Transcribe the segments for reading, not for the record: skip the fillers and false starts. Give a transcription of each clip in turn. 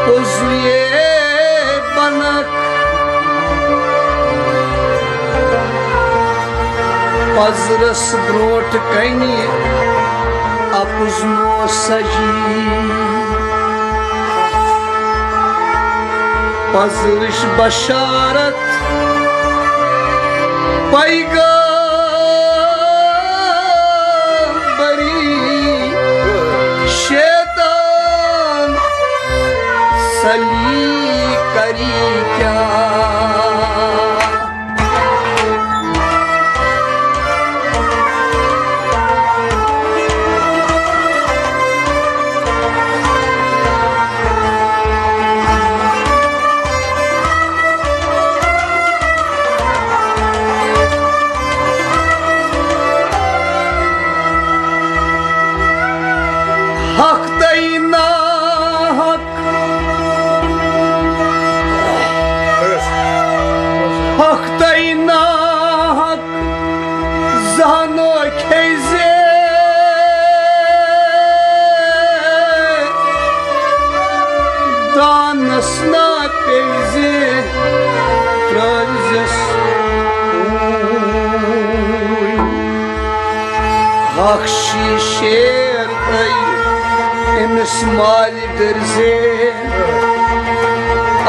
Pozuye banak Pazras brot kani Apuzno saji Pazrish basharat Paygambari Shaitan Sali kari kya Hak dayna hak Hak dayna hak Zano keyze Danasna peyze Prazes Hak şişer ay Emis mali derze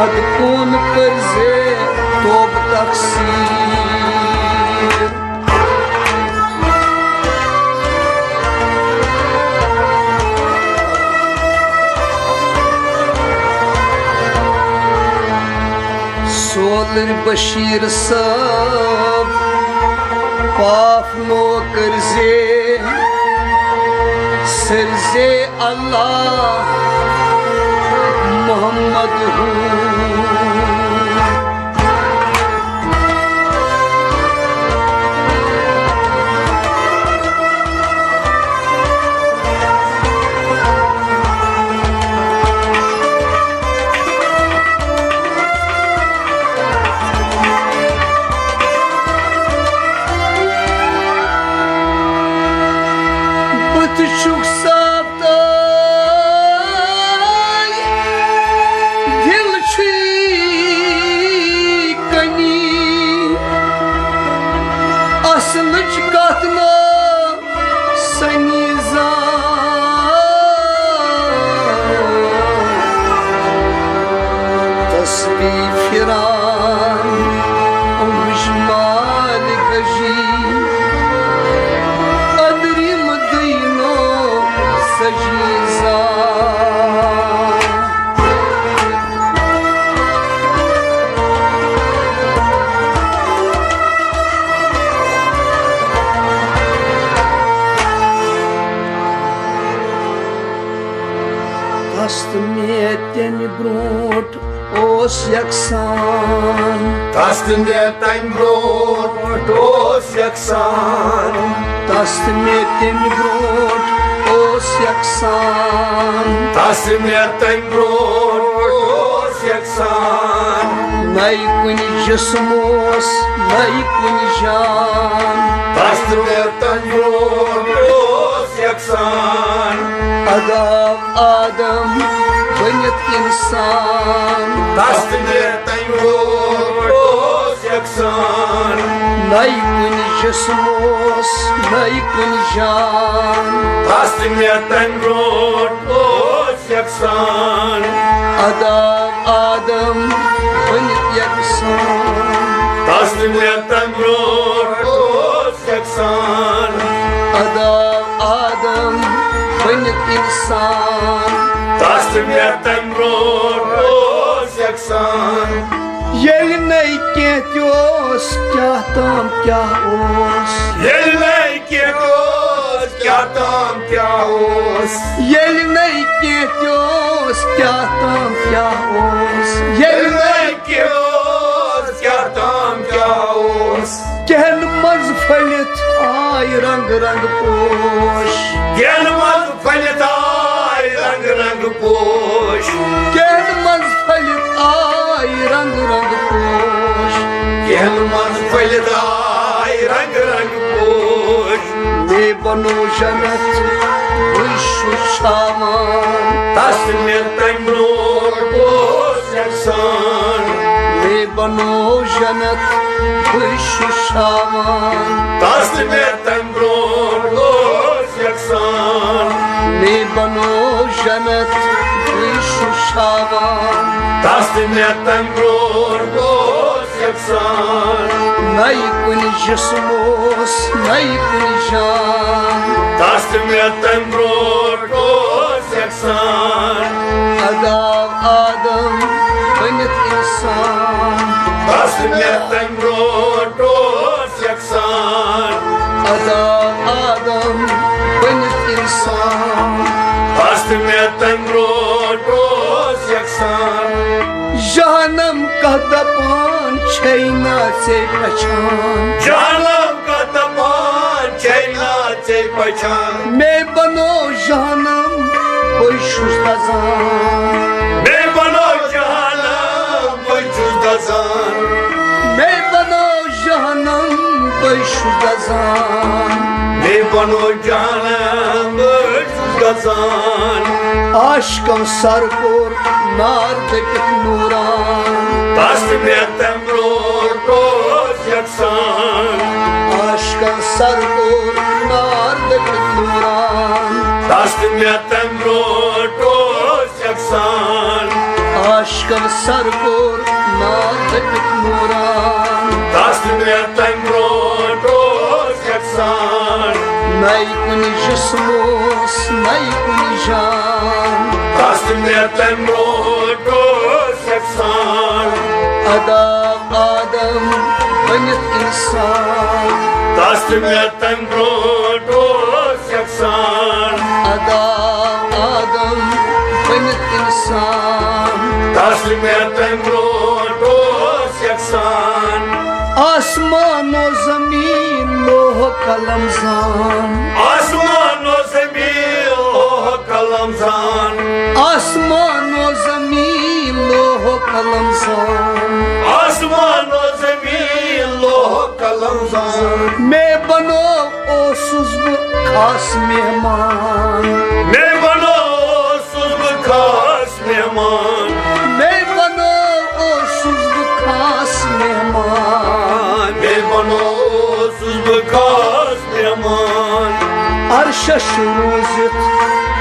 Ad kun perze Tob taksir Solar Bashir sab Pafno karze Sirze Allah Muhammad hu Çok saptay Dil çikani Aslı çıkartma Saniza Tasbih firan Ujmal gaji Sajiza Tasmetten brot os yaksan Tasmetten brot os yaksan Tasmetten brot os yaksan Tasmetten brot os yaksan Nay kuni jismos nay kuni jan Tasmetten brot os yaksan Adam Adam banit insan Tasmetten brot os yaksan Nay kuni jismos nay kuni jan Tasmetten brot os yaksan Adam Adam banit yaksan Tasmetten brot os yaksan Adam Adam banit insan Tasmetten brot os yaksan Yeline ketios kya tam kya os Yeline ketios kya tam kya os Yeline ketios kya tam kya os Yeline ketios kya tam kya os Gel maz falit ay rang rang poş Gelmez paletay rang rang poş Gel maz falit ay rang rang poş Gelmez paletay rang rang poş Ne banu janat Uyşu şaman Tasmetten brot बनो जन्नत खुशावान तस्त में तंब्रोस यकसान मैं बनो जन्नत खुशावान तस्त में तंब्रोस यकसान नई कुन जिस्मोस नई कुन जान तस्त में तंब्रोस यकसान अदा आदम बनित इंसान तस्त में तंब्रोस यकसान अदा आदम बनित इंसान तस्त में तंब्रोस यकसान जहनम का दपान छैना से पहचान जानम का तमान चैना से पहचान मैं बनो जहनम कोई शुस्ताजान मैं बनो जहानम कोई जुदाजान मैं बनो जहनम कोई शुस्ताजान मैं बनो जहानम जुदाजान आशकम सरकोर नार दपित नूरान तस्त में तंब्रोस यकसान आशकम सरकोर नार दपित नूरान तस्त में तंब्रोस यकसान आशकम सरकोर नार दपित नूरान तस्त में तंब्रोस यकसान नई कुन जिस्मोस नई कुन जान तस्त में तंब्रोस यकसान अदा आदम बनित इंसान तस्त में तंब्रोस यकसान अदा आदम बनित इंसान तस्त में तंब्रोस यकसान आसमान व जमीन लोह कलम जान आसमान व ज़मीन लोह कलम जान आसमान व जमीन लोह कलम जान आसमान व ज़मीन लोह कलम जान मैं बनो ओसुस बु खास मेहमान मैं बनो सुब खास मेहमान मैं बनो ओसुस बु खास मेहमान मैं बनो सुब खास मेहमान अर्श रोजित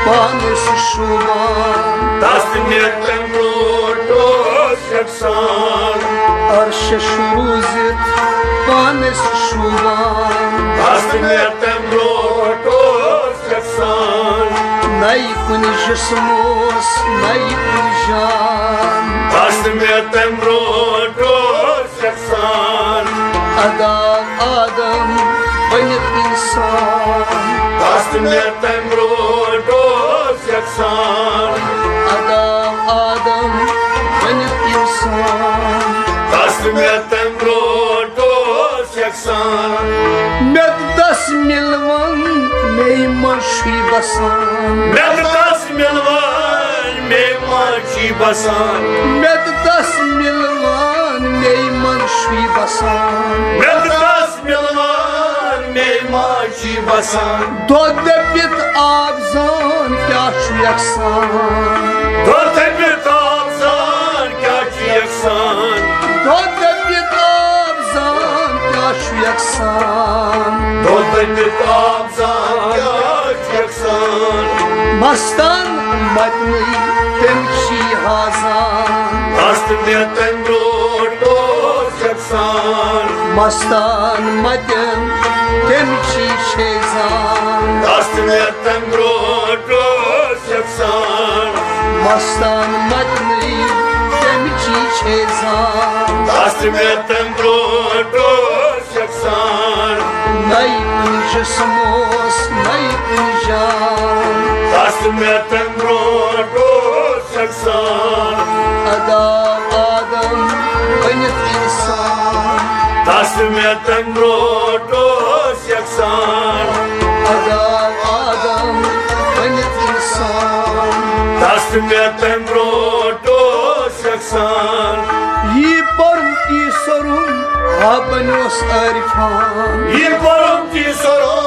पानस शुबान तस्त में तंब्रोस यकसान अर्श रोजित पानस शुबान तस्त में तंब्रोस यकसान नई कुन जिस्मोस नई कुन जान तस्त में तंब्रोस यकसान अदा आदम बनित इंसान तस्त में तंब्रोस यकसान अदा आदम बनित इंसान तस्त में तंब्रोस यकसान मेद दस मिलवन में मशी बसान मैं दस मिलवान में माची बसान मेद दस मिलवन में मनशी बसान मैं दस मिलवान में माची बसान दो दबित आबजान क्या छु यकसान दो तबियत अफसान क्या ची यकसान दो दबित आबजान क्या छु यकसान दो तबियत अफसान क्या ची यकसान मस्तान मदनी तमशी हाजान तस्त में तंब्रोस यकसान मस्तान मदन तमशी शेजान तस्त में तंब्रोस यकसान मस्तान मदनी तमशी शेजान तस्त में तंब्रोस यकसान नई कुन जिस्मोस नई कुन जान तस्त में तंब्रोस यकसान अदा आदम बनित इंसान तस्त में तंब्रोस यकसान अदा आदम बनित इंसान तस्त में तंब्रोस यकसान ये परम ईसरुम हाबनोस अरिफान ये परम तीसरों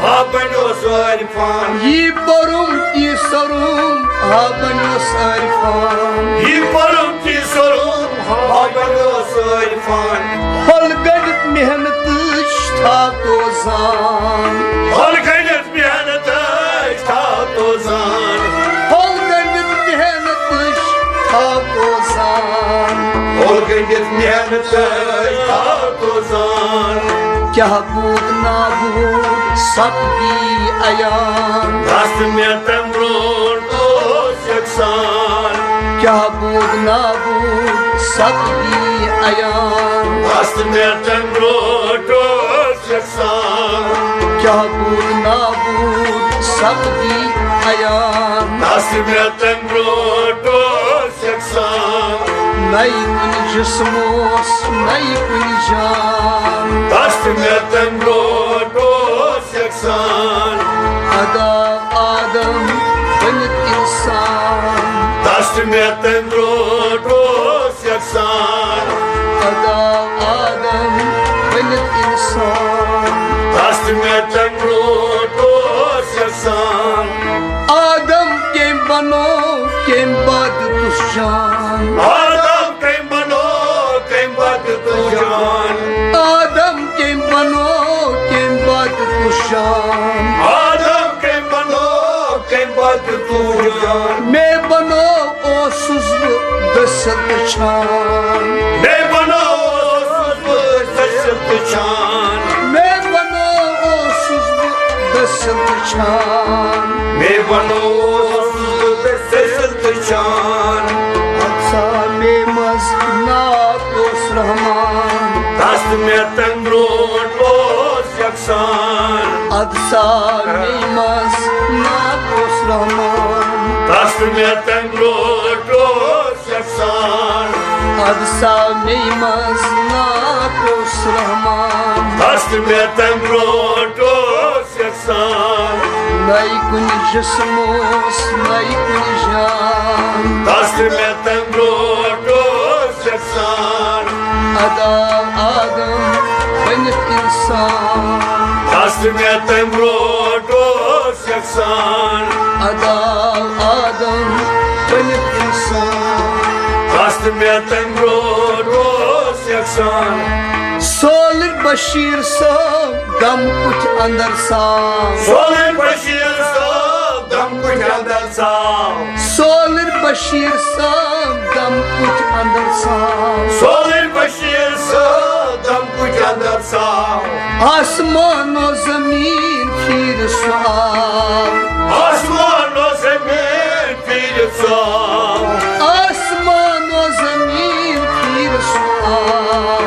हाबनोस अरिफान ये परम ईसरुम हाबनोस अरिफान ये परम तीसरों हाबनोस तूफान हल गड़ित मेहनत था तो जान हल गड़ित मेहनत था तो जान हल गड़ित मेहनत था तो जान हल गड़ित मेहनत था तो जान क्या बूद ना बूद सबकी अयान दस्त में तमरोर तो यकसान क्या बूद ना बूद सबकी अयान दस्त में तमरोर तो यकसान क्या बूद ना बूद सबकी अयान दस्त में तमरोर तो यकसान नई कुन जिस्मोस नई कुन जान दस्त में तमरोर तो यकसान अदा आदम बनित इंसान दस्त में तमरोर तो यकसान अदा आदम बनित इंसान दस्त में तमरोर तो यकसान आदम के बनो के बाद तुझान आदम के बनो के बाद तू जान आदम के बनो के बाद तुझान आदम के बनो के बाद तू जान मैं बनो ओ सुज़्ब दसत छान मैं बनो सशक्त चान मैं बनो ओ सुज़्ब दसत छान मैं बनो सशक्त चान अक्सा में मज नातोस रहमान दस्त में तंगरोट ओस यकसान अक्सा में मज नातोस रहमान दस्त में तंगरोट ओस यकसान अक्सा में मज नातोस रहमान दस्त में तंगरोट ओस यकसान नई कुन जिस्मोस नई कुन जान दस्त में तंगरोट ओस यकसान अदा आदम बनित इंसान दस्त में तंगरोट ओस यकसान अदा आदम बनित इंसान दस्त में तंगरोट ओस यकसान सोल बशीर साहब गम कुछ अंदर साहब सोलन बशीर साहब दम कुछ अंदर साहब सोल बशीर साहब गम कुछ अंदर साहब सोलन बशीर साहब दम कुछ अंदर साहब आसमान और जमीन फिर सुहाग आसमान और जमीन फिर साहब आसमान और जमीन फिर सुहाग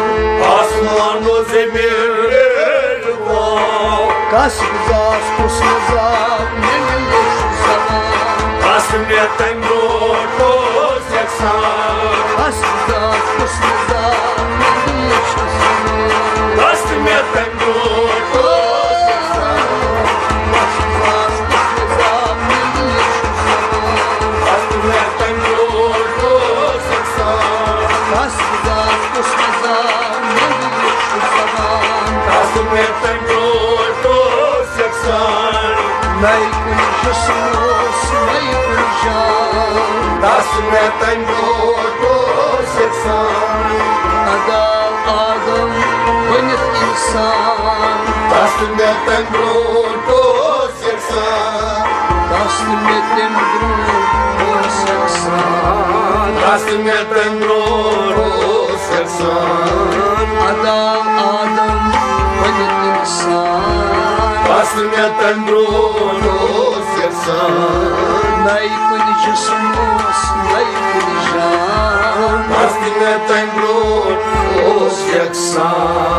आसमान और जमीन फिर साहब कस गुजास कुस मजाक मिले समान दस्त में तंगरोट ओस यकसान कस गुजास कुस मजाक मिले समान दस्त में तंगरोट ओस यकसान दस्त में तंगरोट ओस यकसान दस्त में तंगरोट ओस यकसान नई कुन जिस्मोस नई कुन जान दस्त में तंगरोट ओस यकसान अदा आदम बनित इंसान दस्त में तंगरोट ओस यकसान दस्त में तमद्रूद हो सकसान दस्त में तंगरोट ओस यकसान अदा आदम बनित इंसान दस्त में तंगरोट ओस यकसान नई कुन जिस्मोस नई कुन जान दस्त में तंगरोट ओस यकसान